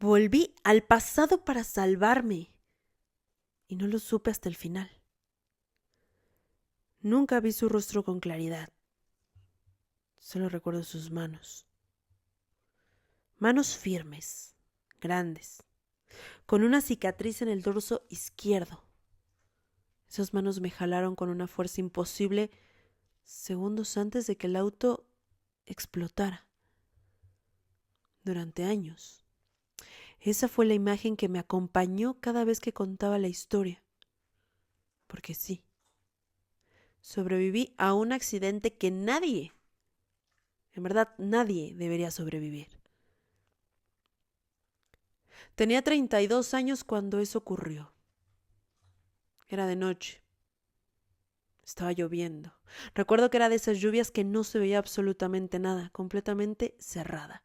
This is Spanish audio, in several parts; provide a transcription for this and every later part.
Volví al pasado para salvarme y no lo supe hasta el final. Nunca vi su rostro con claridad. Solo recuerdo sus manos. Manos firmes, grandes, con una cicatriz en el dorso izquierdo. Esas manos me jalaron con una fuerza imposible segundos antes de que el auto explotara. Durante años. Esa fue la imagen que me acompañó cada vez que contaba la historia. Porque sí, sobreviví a un accidente que nadie, en verdad nadie debería sobrevivir. Tenía 32 años cuando eso ocurrió. Era de noche. Estaba lloviendo. Recuerdo que era de esas lluvias que no se veía absolutamente nada, completamente cerrada.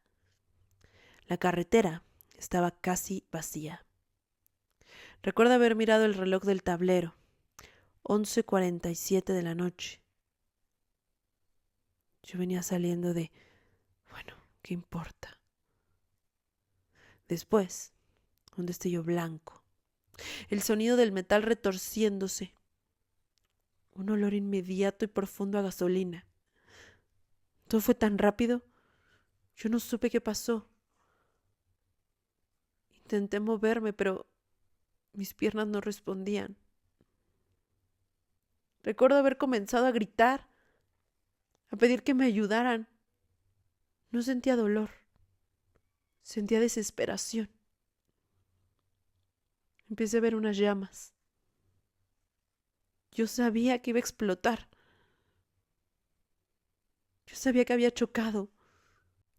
La carretera estaba casi vacía. Recuerdo haber mirado el reloj del tablero. 11:47 de la noche. Yo venía saliendo de... Bueno, ¿qué importa? Después, un destello blanco. El sonido del metal retorciéndose. Un olor inmediato y profundo a gasolina. Todo fue tan rápido. Yo no supe qué pasó. Intenté moverme, pero mis piernas no respondían. Recuerdo haber comenzado a gritar, a pedir que me ayudaran. No sentía dolor. Sentía desesperación. Empecé a ver unas llamas. Yo sabía que iba a explotar. Yo sabía que había chocado,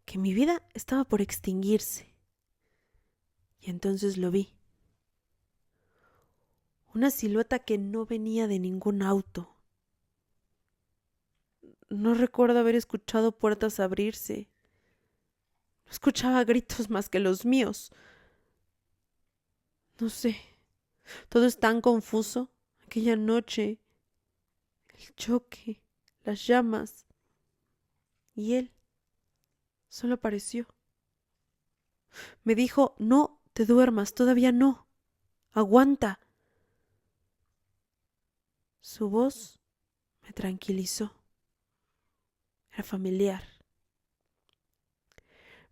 que mi vida estaba por extinguirse. Y entonces lo vi. Una silueta que no venía de ningún auto. No recuerdo haber escuchado puertas abrirse. No escuchaba gritos más que los míos. No sé. Todo es tan confuso. Aquella noche, el choque, las llamas. Y él solo apareció. Me dijo, no te duermas, todavía no. Aguanta. Su voz me tranquilizó. Era familiar.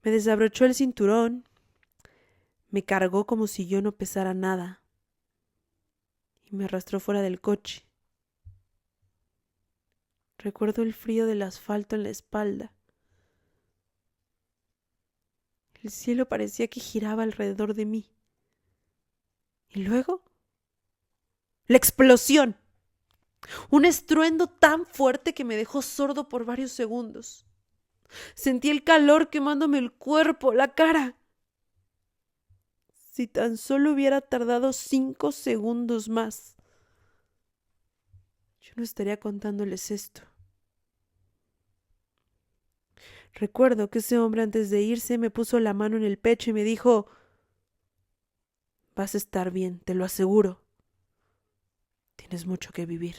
Me desabrochó el cinturón. Me cargó como si yo no pesara nada. Y me arrastró fuera del coche. Recuerdo el frío del asfalto en la espalda. El cielo parecía que giraba alrededor de mí. Y luego, la explosión. Un estruendo tan fuerte que me dejó sordo por varios segundos. Sentí el calor quemándome el cuerpo, la cara. Si tan solo hubiera tardado 5 segundos más, yo no estaría contándoles esto. Recuerdo que ese hombre antes de irse me puso la mano en el pecho y me dijo, vas a estar bien, te lo aseguro. Tienes mucho que vivir.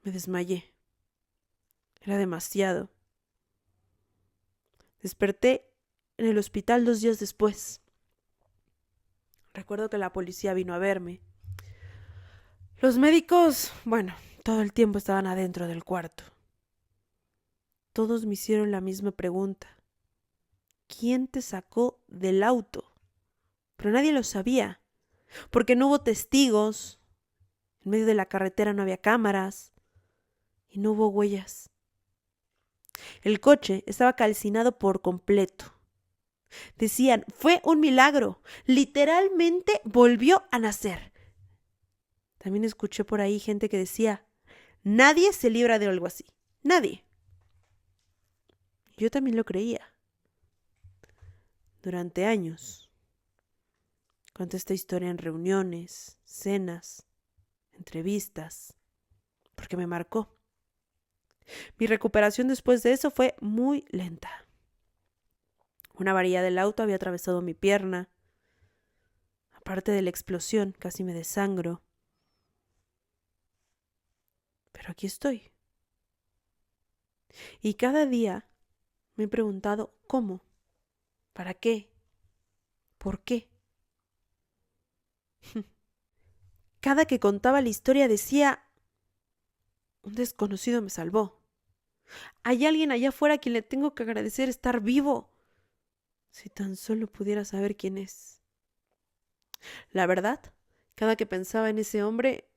Me desmayé. Era demasiado. Desperté en el hospital 2 días después. Recuerdo que la policía vino a verme. Los médicos, bueno, todo el tiempo estaban adentro del cuarto. Todos me hicieron la misma pregunta. ¿Quién te sacó del auto? Pero nadie lo sabía, porque no hubo testigos, en medio de la carretera no había cámaras y no hubo huellas. El coche estaba calcinado por completo. Decían, fue un milagro, literalmente volvió a nacer. También escuché por ahí gente que decía, nadie se libra de algo así, nadie. Yo también lo creía. Durante años conté esta historia en reuniones, cenas, entrevistas, porque me marcó. Mi recuperación después de eso fue muy lenta. Una varilla del auto había atravesado mi pierna. Aparte de la explosión, casi me desangro. Pero aquí estoy. Y cada día me he preguntado cómo. ¿Para qué? ¿Por qué? Cada que contaba la historia decía, un desconocido me salvó. Hay alguien allá afuera a quien le tengo que agradecer estar vivo. Si tan solo pudiera saber quién es. La verdad, cada que pensaba en ese hombre,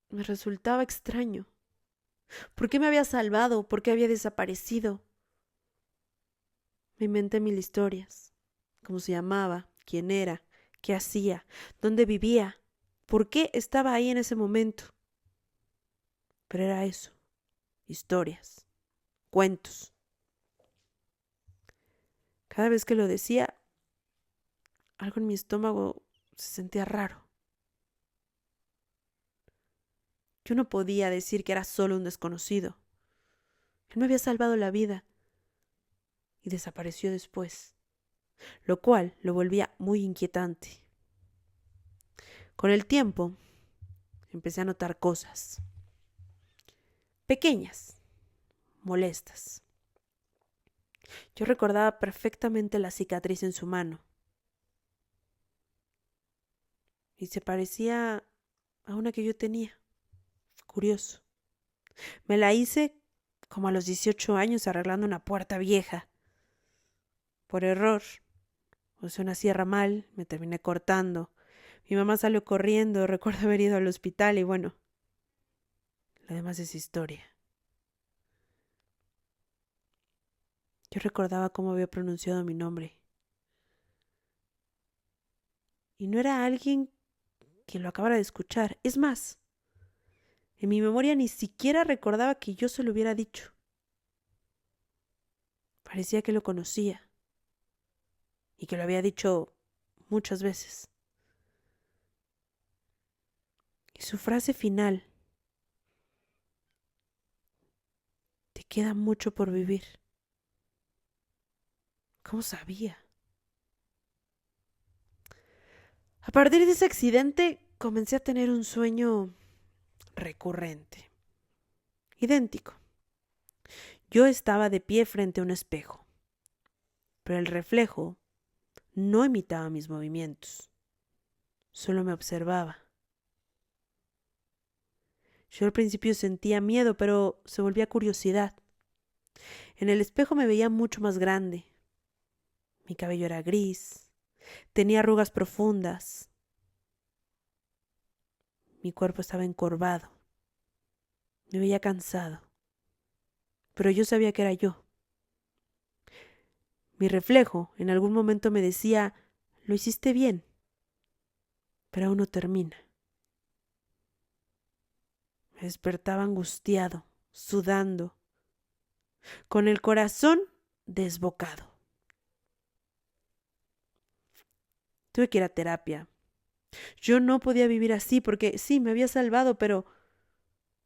me resultaba extraño. ¿Por qué me había salvado? ¿Por qué había desaparecido? Me inventé mil historias. ¿Cómo se llamaba? ¿Quién era? ¿Qué hacía? ¿Dónde vivía? ¿Por qué estaba ahí en ese momento? Pero era eso, historias, cuentos. Cada vez que lo decía, algo en mi estómago se sentía raro. Yo no podía decir que era solo un desconocido. Él me había salvado la vida y desapareció después, lo cual lo volvía muy inquietante. Con el tiempo, empecé a notar cosas pequeñas, molestas. Yo recordaba perfectamente la cicatriz en su mano y se parecía a una que yo tenía. Curioso. Me la hice como a los 18 años arreglando una puerta vieja. Por error, usé una sierra mal, me terminé cortando. Mi mamá salió corriendo, recuerdo haber ido al hospital y bueno, lo demás es historia. Yo recordaba cómo había pronunciado mi nombre. Y no era alguien que lo acabara de escuchar. Es más, en mi memoria ni siquiera recordaba que yo se lo hubiera dicho. Parecía que lo conocía y que lo había dicho muchas veces. Y su frase final, te queda mucho por vivir. ¿Cómo sabía? A partir de ese accidente comencé a tener un sueño recurrente, idéntico. Yo estaba de pie frente a un espejo, pero el reflejo no imitaba mis movimientos, solo me observaba. Yo al principio sentía miedo, pero se volvía curiosidad. En el espejo me veía mucho más grande. Mi cabello era gris, tenía arrugas profundas. Mi cuerpo estaba encorvado. Me veía cansado, pero yo sabía que era yo. Mi reflejo en algún momento me decía, lo hiciste bien, pero aún no termina. Me despertaba angustiado, sudando, con el corazón desbocado. Tuve que ir a terapia. Yo no podía vivir así porque sí, me había salvado, pero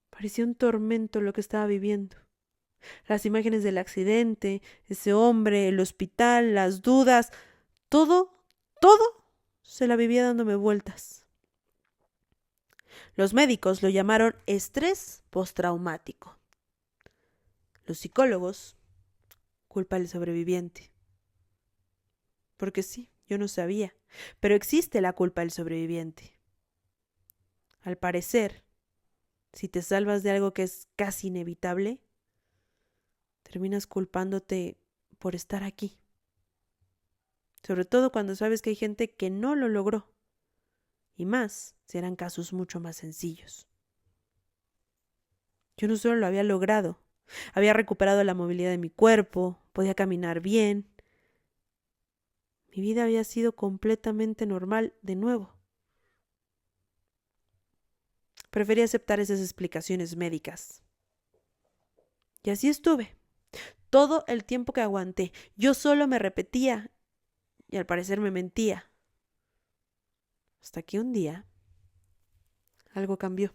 parecía un tormento lo que estaba viviendo. Las imágenes del accidente, ese hombre, el hospital, las dudas, todo se la vivía dándome vueltas. Los médicos lo llamaron estrés postraumático. Los psicólogos, culpa del sobreviviente. Porque sí, yo no sabía, pero existe la culpa del sobreviviente. Al parecer, si te salvas de algo que es casi inevitable, terminas culpándote por estar aquí. Sobre todo cuando sabes que hay gente que no lo logró. Y más si eran casos mucho más sencillos. Yo no solo lo había logrado, había recuperado la movilidad de mi cuerpo, podía caminar bien. Mi vida había sido completamente normal de nuevo. Preferí aceptar esas explicaciones médicas. Y así estuve, todo el tiempo que aguanté. Yo solo me repetía y al parecer me mentía. Hasta que un día algo cambió.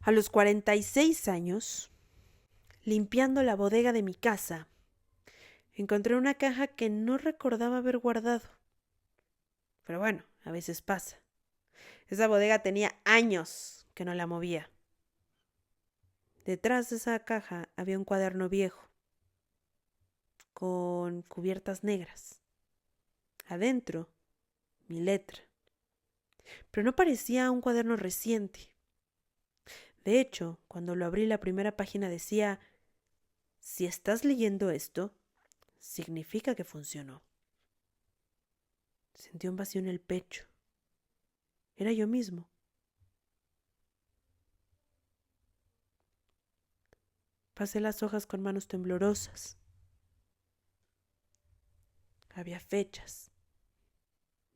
A los 46 años, limpiando la bodega de mi casa, encontré una caja que no recordaba haber guardado. Pero bueno, a veces pasa. Esa bodega tenía años que no la movía. Detrás de esa caja había un cuaderno viejo. con cubiertas negras. Adentro, mi letra. Pero no parecía un cuaderno reciente. De hecho, cuando lo abrí, la primera página decía: si estás leyendo esto, significa que funcionó. Sentí un vacío en el pecho. Era yo mismo. Pasé las hojas con manos temblorosas. Había fechas,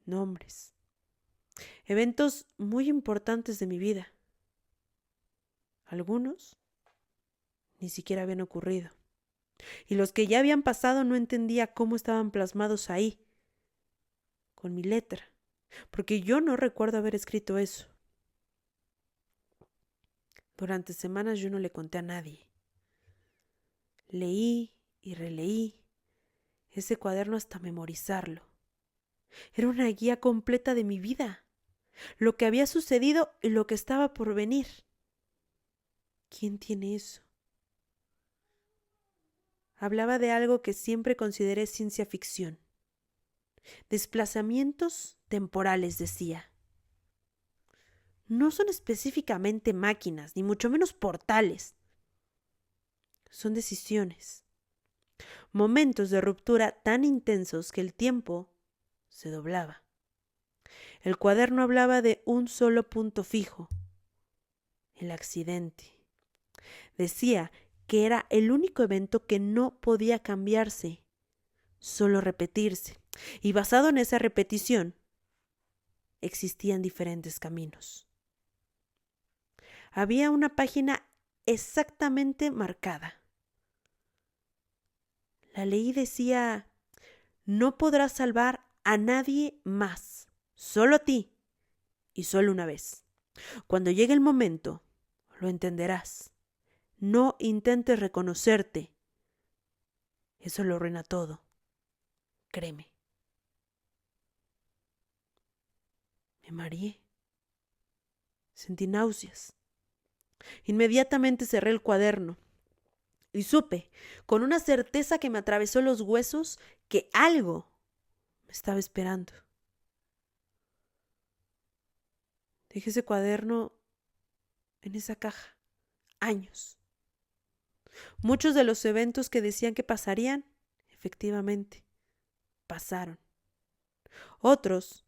nombres, eventos muy importantes de mi vida. Algunos ni siquiera habían ocurrido. Y los que ya habían pasado no entendía cómo estaban plasmados ahí, con mi letra, porque yo no recuerdo haber escrito eso. Durante semanas yo no le conté a nadie. Leí y releí ese cuaderno hasta memorizarlo. Era una guía completa de mi vida, lo que había sucedido y lo que estaba por venir. ¿Quién tiene eso? Hablaba de algo que siempre consideré ciencia ficción. Desplazamientos temporales, decía. No son específicamente máquinas, ni mucho menos portales. Son decisiones. Momentos de ruptura tan intensos que el tiempo se doblaba. El cuaderno hablaba de un solo punto fijo: el accidente. Decía que era el único evento que no podía cambiarse, solo repetirse. Y basado en esa repetición, existían diferentes caminos. Había una página exactamente marcada. La leí y decía: no podrás salvar a nadie más, solo a ti, y solo una vez. Cuando llegue el momento, lo entenderás. No intentes reconocerte. Eso lo arruina todo. Créeme. Me mareé. Sentí náuseas. Inmediatamente cerré el cuaderno y supe, con una certeza que me atravesó los huesos, que algo me estaba esperando. Dejé ese cuaderno en esa caja. Años. Muchos de los eventos que decían que pasarían, efectivamente, pasaron. Otros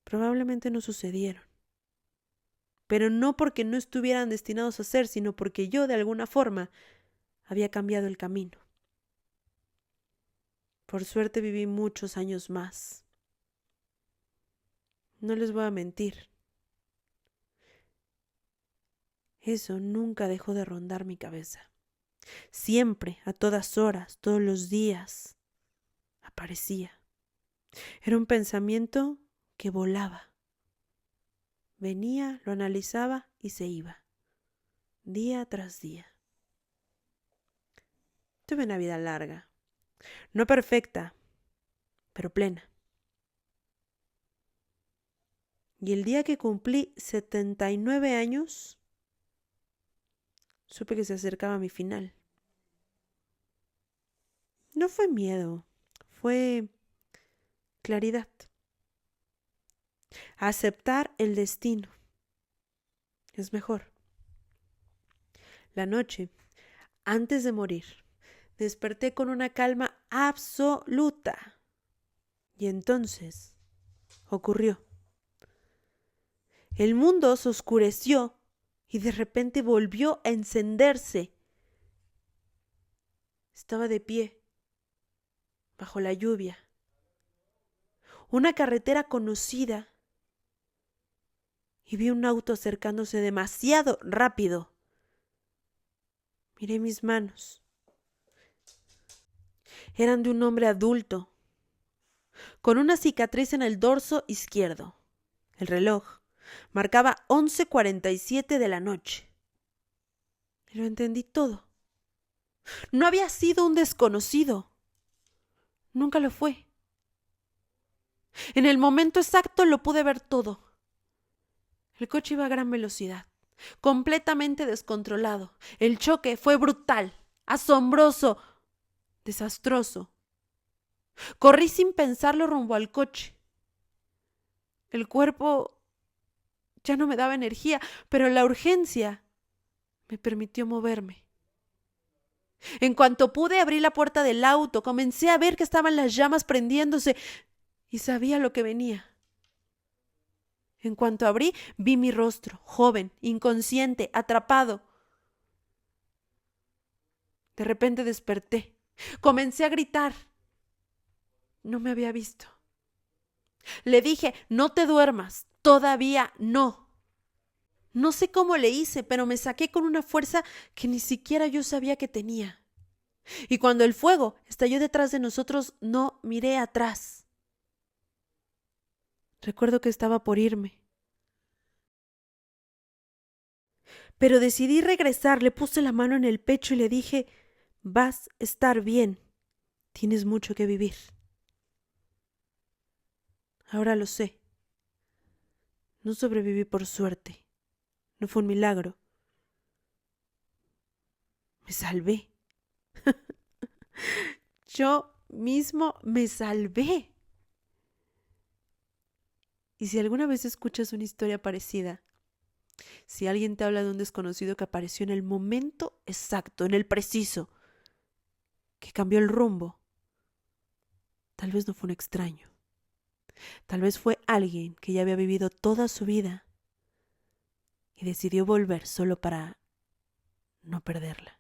probablemente no sucedieron. Pero no porque no estuvieran destinados a ser, sino porque yo, de alguna forma, había cambiado el camino. Por suerte viví muchos años más. No les voy a mentir. Eso nunca dejó de rondar mi cabeza. Siempre, a todas horas, todos los días, aparecía. Era un pensamiento que volaba. Venía, lo analizaba y se iba, día tras día. Tuve una vida larga, no perfecta, pero plena. Y el día que cumplí 79 años, supe que se acercaba mi final. No fue miedo, fue claridad. Aceptar el destino es mejor. La noche, antes de morir, desperté con una calma absoluta. Y entonces ocurrió. El mundo se oscureció y de repente volvió a encenderse. Estaba de pie, bajo la lluvia. Una carretera conocida. Y vi un auto acercándose demasiado rápido. Miré mis manos. Eran de un hombre adulto, con una cicatriz en el dorso izquierdo. El reloj marcaba 11:47 de la noche. Y lo entendí todo. No había sido un desconocido. Nunca lo fue. En el momento exacto lo pude ver todo. El coche iba a gran velocidad, completamente descontrolado. El choque fue brutal, asombroso desastroso. Corrí sin pensarlo rumbo al coche. El cuerpo ya no me daba energía, pero la urgencia me permitió moverme. En cuanto pude, abrí la puerta del auto, comencé a ver que estaban las llamas prendiéndose y sabía lo que venía. En cuanto abrí, vi mi rostro, joven, inconsciente, atrapado. De repente desperté. Comencé a gritar. No me había visto. Le dije, no te duermas, todavía no. No sé cómo le hice, pero me saqué con una fuerza que ni siquiera yo sabía que tenía. Y cuando el fuego estalló detrás de nosotros, no miré atrás. Recuerdo que estaba por irme. Pero decidí regresar, le puse la mano en el pecho y le dije, vas a estar bien, tienes mucho que vivir. Ahora lo sé. No sobreviví por suerte. No fue un milagro. Me salvé. Yo mismo me salvé. Y si alguna vez escuchas una historia parecida, si alguien te habla de un desconocido que apareció en el momento exacto, en el preciso, que cambió el rumbo, tal vez no fue un extraño. Tal vez fue alguien que ya había vivido toda su vida y decidió volver solo para no perderla.